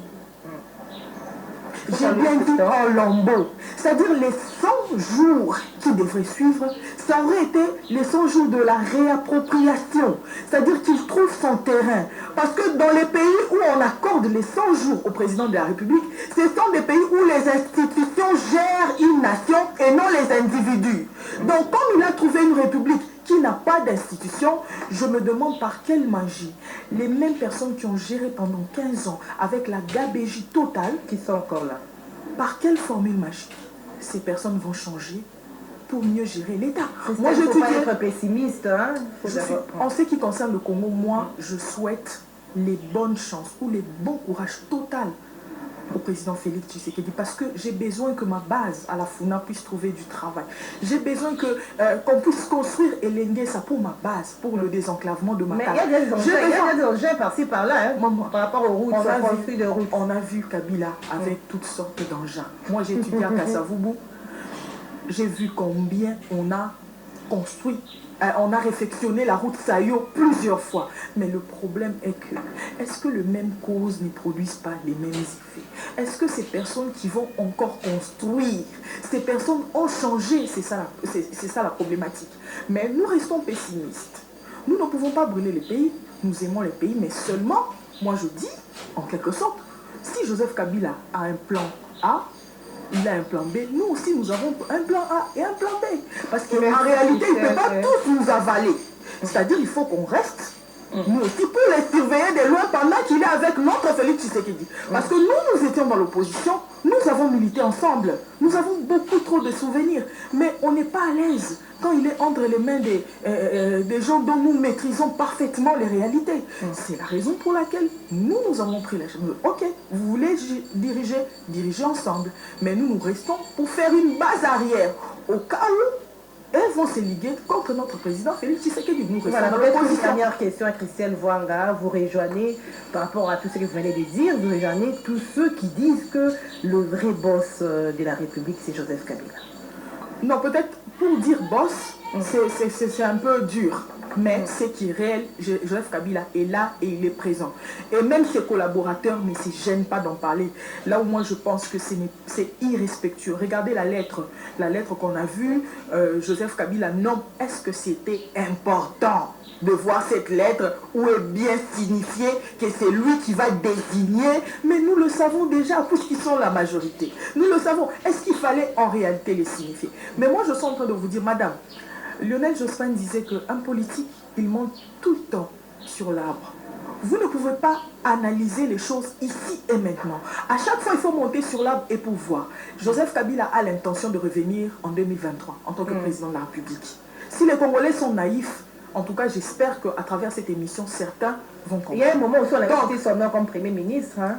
J'ai bien dit en lambeaux. C'est-à-dire les 100 jours qui devraient suivre, ça aurait été les 100 jours de la réappropriation. C'est-à-dire qu'il trouve son terrain. Parce que dans les pays où on accorde les 100 jours au président de la République, ce sont des pays où les institutions gèrent une nation et non les individus. Donc comme il a trouvé une république qui n'a pas d'institution, je me demande par quelle magie les mêmes personnes qui ont géré pendant 15 ans avec la gabégie totale, qui sont encore là, par quelle formule magique ces personnes vont changer pour mieux gérer l'État? Moi, je ne peux pas être pessimiste. Hein? En ce qui concerne le Congo, moi, je souhaite les bonnes chances ou les bons courages total au président Félix Tshisekedi, parce que j'ai besoin que ma base à la FUNA puisse trouver du travail. J'ai besoin qu'on puisse construire Elenguesa pour ma base, pour le désenclavement de ma Mais case. il y a des enjeux par-ci par-là, hein, par rapport aux routes, de routes. On a vu Kabila avec toutes sortes d'engins. Moi, j'ai étudié à Kasavubu. J'ai vu combien on a construit, on a réfectionné la route Sayo plusieurs fois. Mais le problème est que, est-ce que les mêmes causes ne produisent pas les mêmes effets? Est-ce que ces personnes qui vont encore construire, ces personnes ont changé? C'est ça la problématique. Mais nous restons pessimistes. Nous ne pouvons pas brûler les pays. Nous aimons les pays, mais seulement, moi je dis, en quelque sorte, si Joseph Kabila a un plan A, il a un plan B, nous aussi nous avons un plan A et un plan B. Parce qu'en réalité, il ne peut pas tous nous avaler. C'est-à-dire qu'il faut qu'on reste, nous aussi, pour les surveiller de loin pendant qu'il est avec notre Félix Tshisekedi. Parce que nous étions dans l'opposition, nous avons milité ensemble, nous avons beaucoup trop de souvenirs, mais on n'est pas à l'aise quand il est entre les mains des gens dont nous maîtrisons parfaitement les réalités. C'est la raison pour laquelle nous avons pris la chose. Ok, vous voulez diriger ensemble, mais nous restons pour faire une base arrière, au cas où elles vont se liguer contre notre président Félix Tshisekedi. Nous restons dans l'opposition. Dernière question à Christelle Vwanga. Vous rejoignez, par rapport à tout ce que vous venez de dire, vous rejoignez tous ceux qui disent que le vrai boss de la République, c'est Joseph Kabila. Non, peut-être pour dire boss, c'est un peu dur. Mais ce qui est réel, Joseph Kabila est là et il est présent. Et même ses collaborateurs ne se gênent pas d'en parler. Là où moi je pense que c'est irrespectueux. Regardez la lettre qu'on a vue, Joseph Kabila, non, est-ce que c'était important de voir cette lettre où est bien signifié que c'est lui qui va désigner? Mais nous le savons déjà, puisqu'ils sont la majorité. Nous le savons. Est-ce qu'il fallait en réalité les signifier? Mais moi je suis en train de vous dire, madame, Lionel Jospin disait qu'un politique, il monte tout le temps sur l'arbre. Vous ne pouvez pas analyser les choses ici et maintenant. À chaque fois, il faut monter sur l'arbre et pour voir. Joseph Kabila a l'intention de revenir en 2023 en tant que président de la République. Si les Congolais sont naïfs, en tout cas, j'espère qu'à travers cette émission, certains vont comprendre. Il y a un moment où on a quitté son nom comme Premier ministre. Hein.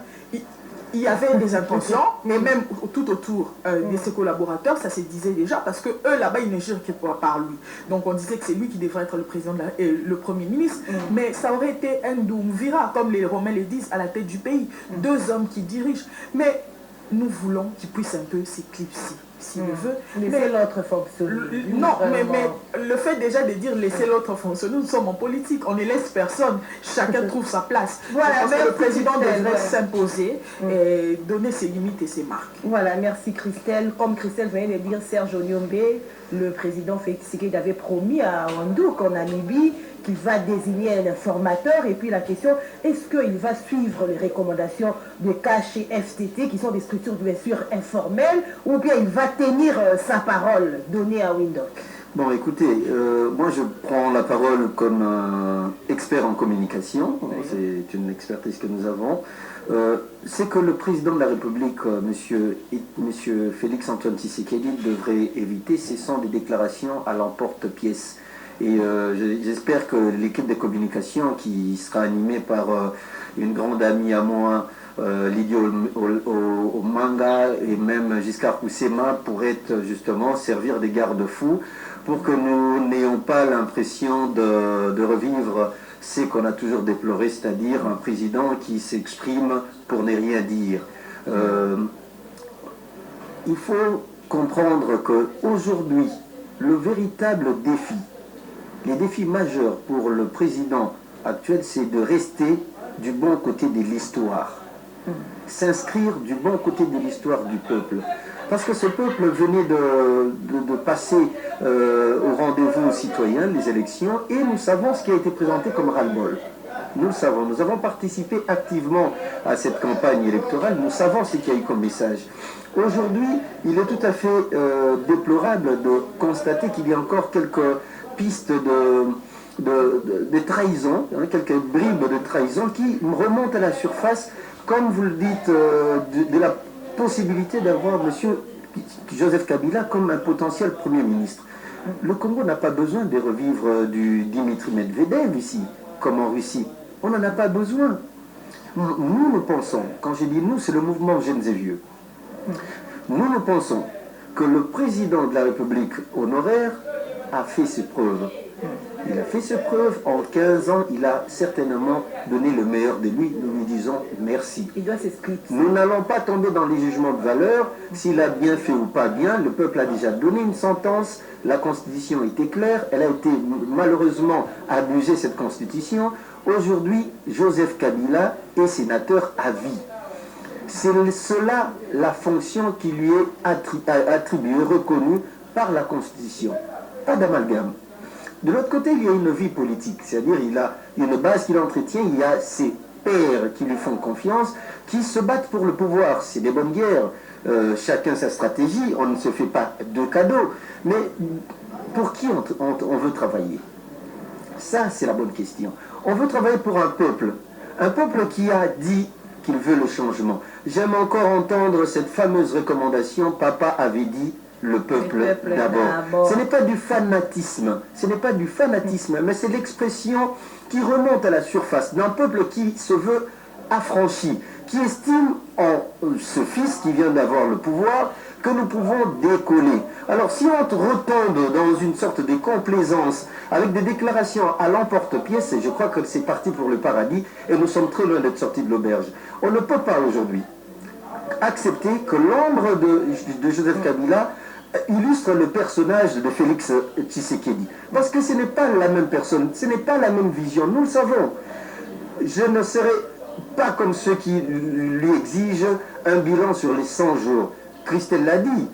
Il y avait des intentions, mais même tout autour de ses collaborateurs, ça se disait déjà, parce que eux là-bas, ils ne gèrent que par lui. Donc on disait que c'est lui qui devrait être le président, le Premier ministre, mais ça aurait été un Doumvira, comme les Romains le disent, à la tête du pays. Deux hommes qui dirigent. Mais nous voulons qu'ils puissent un peu s'éclipser. s'il le veut. Laisser l'autre fonctionner. Non, mais le fait déjà de dire laisser l'autre fonctionner, nous sommes en politique, on ne laisse personne, chacun trouve sa place. Voilà, je pense que le président Christelle, devrait s'imposer et donner ses limites et ses marques. Voilà, merci Christelle. Comme Christelle venait de dire, Serge Onyombe, le président Félix Tshisekedi avait promis à Wandouk en Namibie qu'il va désigner un informateur. Et puis la question, est-ce qu'il va suivre les recommandations de KHFTT, qui sont des structures bien sûr informelles, ou bien il va tenir sa parole donnée à Windhoek? Bon, écoutez, moi je prends la parole comme expert en communication, c'est une expertise que nous avons. C'est que le président de la République, monsieur Félix Antoine Tshisekedi, devrait éviter, ce sont des déclarations à l'emporte-pièce. Et j'espère que l'équipe de communication, qui sera animée par une grande amie à moi, Lydie Omanga et même Giscard Oussema, pourrait justement servir des garde-fous pour que nous n'ayons pas l'impression de revivre ce qu'on a toujours déploré, c'est-à-dire un président qui s'exprime pour ne rien dire. Il faut comprendre qu'aujourd'hui, le véritable défi, les défis majeurs pour le président actuel, c'est de rester du bon côté de l'histoire. S'inscrire du bon côté de l'histoire du peuple. Parce que ce peuple venait de passer au rendez-vous citoyen, les élections, et nous savons ce qui a été présenté comme ras-le-bol. Nous le savons, nous avons participé activement à cette campagne électorale, nous savons ce qu'il y a eu comme message. Aujourd'hui, il est tout à fait déplorable de constater qu'il y a encore quelques pistes de trahison, quelques bribes de trahison qui remontent à la surface, comme vous le dites, de la possibilité d'avoir M. Joseph Kabila comme un potentiel Premier ministre. Le Congo n'a pas besoin de revivre du Dimitri Medvedev ici, comme en Russie. On n'en a pas besoin. Nous pensons, quand je dis nous, c'est le mouvement Jeunes et Vieux. Nous pensons que le président de la République honoraire a fait ses preuves. Il a fait ses preuves. En 15 ans, il a certainement donné le meilleur de lui. Nous lui disons merci. Il doit s'inscrire. Nous n'allons pas tomber dans les jugements de valeur. S'il a bien fait ou pas bien, le peuple a déjà donné une sentence. La Constitution était claire. Elle a été malheureusement abusée, cette Constitution. Aujourd'hui, Joseph Kabila est sénateur à vie. C'est cela la fonction qui lui est attribuée, reconnue par la Constitution. Pas d'amalgame. De l'autre côté, il y a une vie politique, c'est-à-dire il a une base qu'il entretient, il y a ses pairs qui lui font confiance, qui se battent pour le pouvoir. C'est des bonnes guerres, chacun sa stratégie, on ne se fait pas de cadeaux. Mais pour qui on veut travailler? Ça, c'est la bonne question. On veut travailler pour un peuple qui a dit qu'il veut le changement. J'aime encore entendre cette fameuse recommandation, papa avait dit, le peuple d'abord. Ce n'est pas du fanatisme, mais c'est l'expression qui remonte à la surface d'un peuple qui se veut affranchi, qui estime en ce fils qui vient d'avoir le pouvoir que nous pouvons décoller. Alors si on retombe dans une sorte de complaisance avec des déclarations à l'emporte-pièce, je crois que c'est parti pour le paradis et nous sommes très loin d'être sortis de l'auberge. On ne peut pas aujourd'hui accepter que l'ombre de Joseph Kabila illustre le personnage de Félix Tshisekedi. Parce que ce n'est pas la même personne, ce n'est pas la même vision, nous le savons. Je ne serai pas comme ceux qui lui exigent un bilan sur les 100 jours. Christelle l'a dit,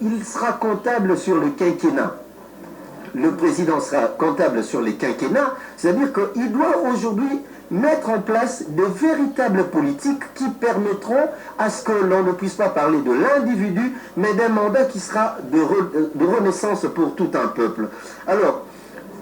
il sera comptable sur le quinquennat. Le président sera comptable sur les quinquennats, c'est-à-dire qu'il doit aujourd'hui mettre en place de véritables politiques qui permettront à ce que l'on ne puisse pas parler de l'individu, mais d'un mandat qui sera de renaissance pour tout un peuple. Alors,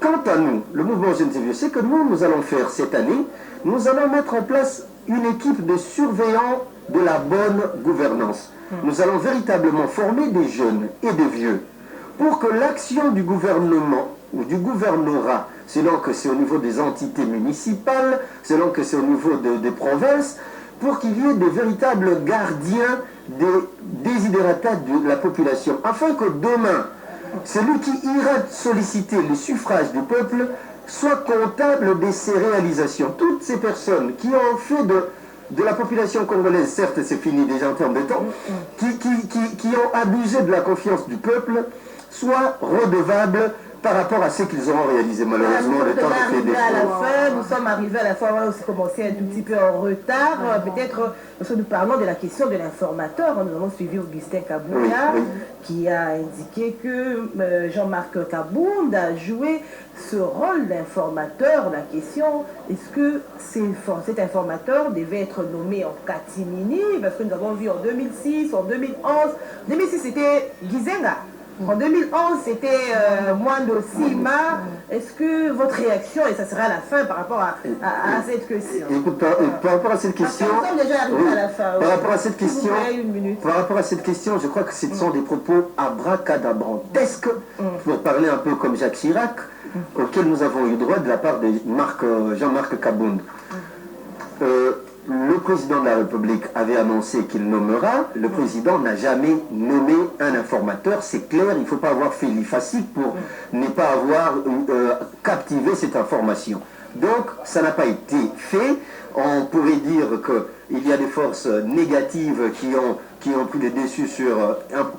quant à nous, le mouvement Jeunes et Vieux, c'est que nous allons faire cette année, nous allons mettre en place une équipe de surveillants de la bonne gouvernance. Nous allons véritablement former des jeunes et des vieux pour que l'action du gouvernement ou du gouvernorat, selon que c'est au niveau des entités municipales, selon que c'est au niveau des provinces, pour qu'il y ait de véritables gardiens des desiderata de la population, afin que demain, celui qui ira solliciter le suffrage du peuple soit comptable de ses réalisations. Toutes ces personnes qui ont fait de la population congolaise, certes c'est fini déjà en termes de temps, qui ont abusé de la confiance du peuple, soient redevables par rapport à ce qu'ils auront réalisé. Malheureusement, le temps fait des Nous sommes arrivés à la fin, on a aussi commencé un tout petit peu en retard. Peut-être, parce que nous parlons de la question de l'informateur. Nous avons suivi Augustin Kabounda, qui a indiqué que Jean-Marc Kabounda a joué ce rôle d'informateur. La question, est-ce que cet informateur devait être nommé en catimini? Parce que nous avons vu en 2006, en 2011. 2006, c'était Gizenga. En 2011, c'était Mwando Sima. Est-ce que votre réaction, et ça sera à la fin par rapport à cette question? Écoute, par rapport à cette question, nous sommes déjà arrivés à la fin. Par rapport à cette question, je crois que ce sont des propos abracadabrantesques, pour parler un peu comme Jacques Chirac, auxquels nous avons eu droit de la part de Jean-Marc Kabounda. Le président de la République avait annoncé qu'il nommera. Le président n'a jamais nommé un informateur, c'est clair. Il ne faut pas avoir fait l'IFACI pour ne pas avoir captivé cette information. Donc, ça n'a pas été fait. On pourrait dire qu'il y a des forces négatives qui ont pris le dessus sur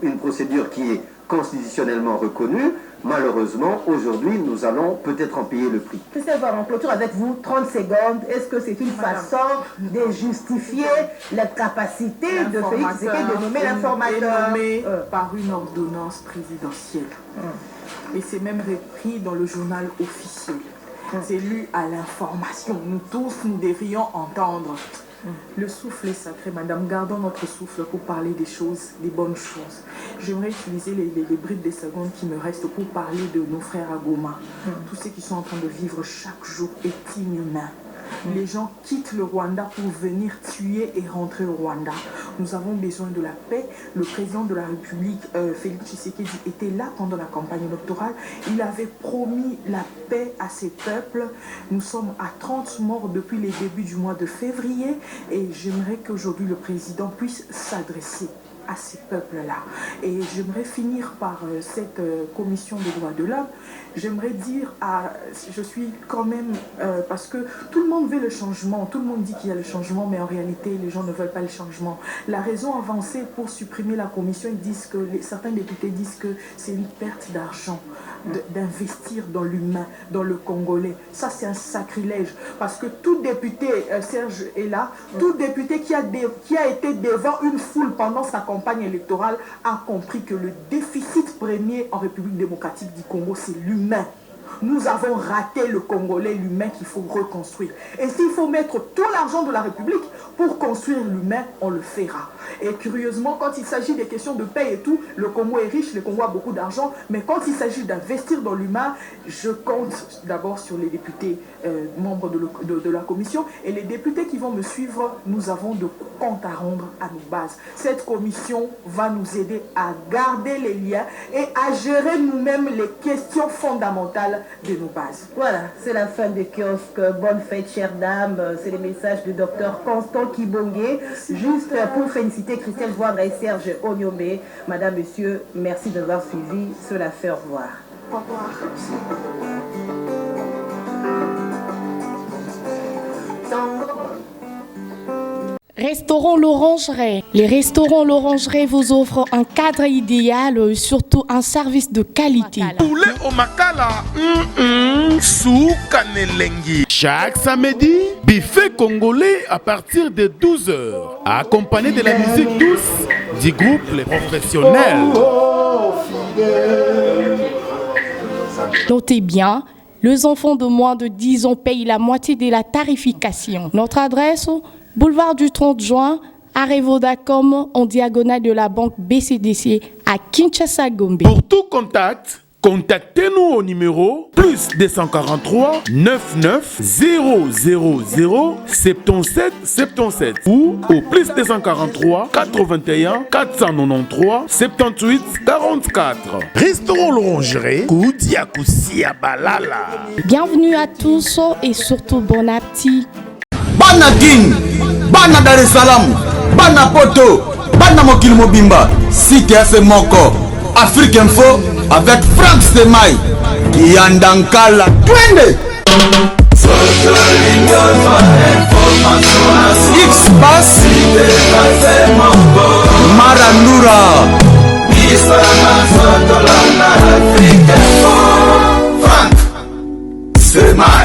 une procédure qui est constitutionnellement reconnue. Malheureusement, aujourd'hui, nous allons peut-être en payer le prix. Christelle Var, en clôture avec vous, 30 secondes. Est-ce que c'est une façon de justifier la capacité de Félix Tshisekedi de nommer l'informateur nommé par une ordonnance présidentielle. Et c'est même repris dans le journal officiel. C'est lu à l'information. Nous tous, nous devrions entendre. Le souffle est sacré, madame. Gardons notre souffle pour parler des choses, des bonnes choses. J'aimerais utiliser les bribes des secondes qui me restent pour parler de nos frères à Goma. Tous ceux qui sont en train de vivre chaque jour est inhumain. Les gens quittent le Rwanda pour venir tuer et rentrer au Rwanda. Nous avons besoin de la paix. Le président de la République, Félix Tshisekedi, était là pendant la campagne électorale. Il avait promis la paix à ses peuples. Nous sommes à 30 morts depuis les débuts du mois de février. Et j'aimerais qu'aujourd'hui le président puisse s'adresser à ces peuples-là. Et j'aimerais finir par cette commission des droits de l'homme. J'aimerais dire je suis quand même, parce que tout le monde veut le changement, tout le monde dit qu'il y a le changement, mais en réalité, les gens ne veulent pas le changement. La raison avancée pour supprimer la commission, ils disent que, certains députés disent que c'est une perte d'argent, d'investir dans l'humain, dans le Congolais. Ça, c'est un sacrilège, parce que tout député, Serge est là, tout député qui a été devant une foule pendant sa campagne électorale a compris que le déficit premier en République démocratique du Congo, c'est l'humain. Nous avons raté le Congolais, l'humain qu'il faut reconstruire. Et s'il faut mettre tout l'argent de la République pour construire l'humain, on le fera. Et curieusement, quand il s'agit des questions de paix et tout, le Congo est riche, le Congo a beaucoup d'argent, mais quand il s'agit d'investir dans l'humain, je compte d'abord sur les députés membres de la commission, et les députés qui vont me suivre, nous avons de comptes à rendre à nos bases. Cette commission va nous aider à garder les liens et à gérer nous-mêmes les questions fondamentales de nos bases. Voilà, c'est la fin de kiosque. Bonne fête, chères dames. C'est le message du docteur Constant Kibonge. Juste pour féliciter Christelle Voindre et Serge Onyomé. Madame, monsieur, merci d'avoir suivi. Cela fait au revoir. Au revoir. Restaurant L'Orangerie. Les restaurants L'Orangerie vous offrent un cadre idéal, surtout un service de qualité. Poulet au makala, soukanelengi. Chaque samedi, buffet congolais à partir de 12h, accompagné de la musique douce du groupe Les Professionnels. Notez bien, les enfants de moins de 10 ans payent la moitié de la tarification. Notre adresse, boulevard du 30 juin, arrêt Vodacom, en diagonale de la banque BCDC à Kinshasa Gombe. Pour tout contact, contactez-nous au numéro plus 243 99 000 77 77 ou au plus 243 81 493 78 44. Restaurant L'Orangerie, Koudia Koussia Balala. Bienvenue à tous et surtout bon appétit. Bana King, Bana Dar es Salaam, Bana Poto, Bana Mokil Mobimba, CTF Moko, Afrique Info avec Franck Stemai, Yandankala, Twende. X Abbas Marandura Frank Semai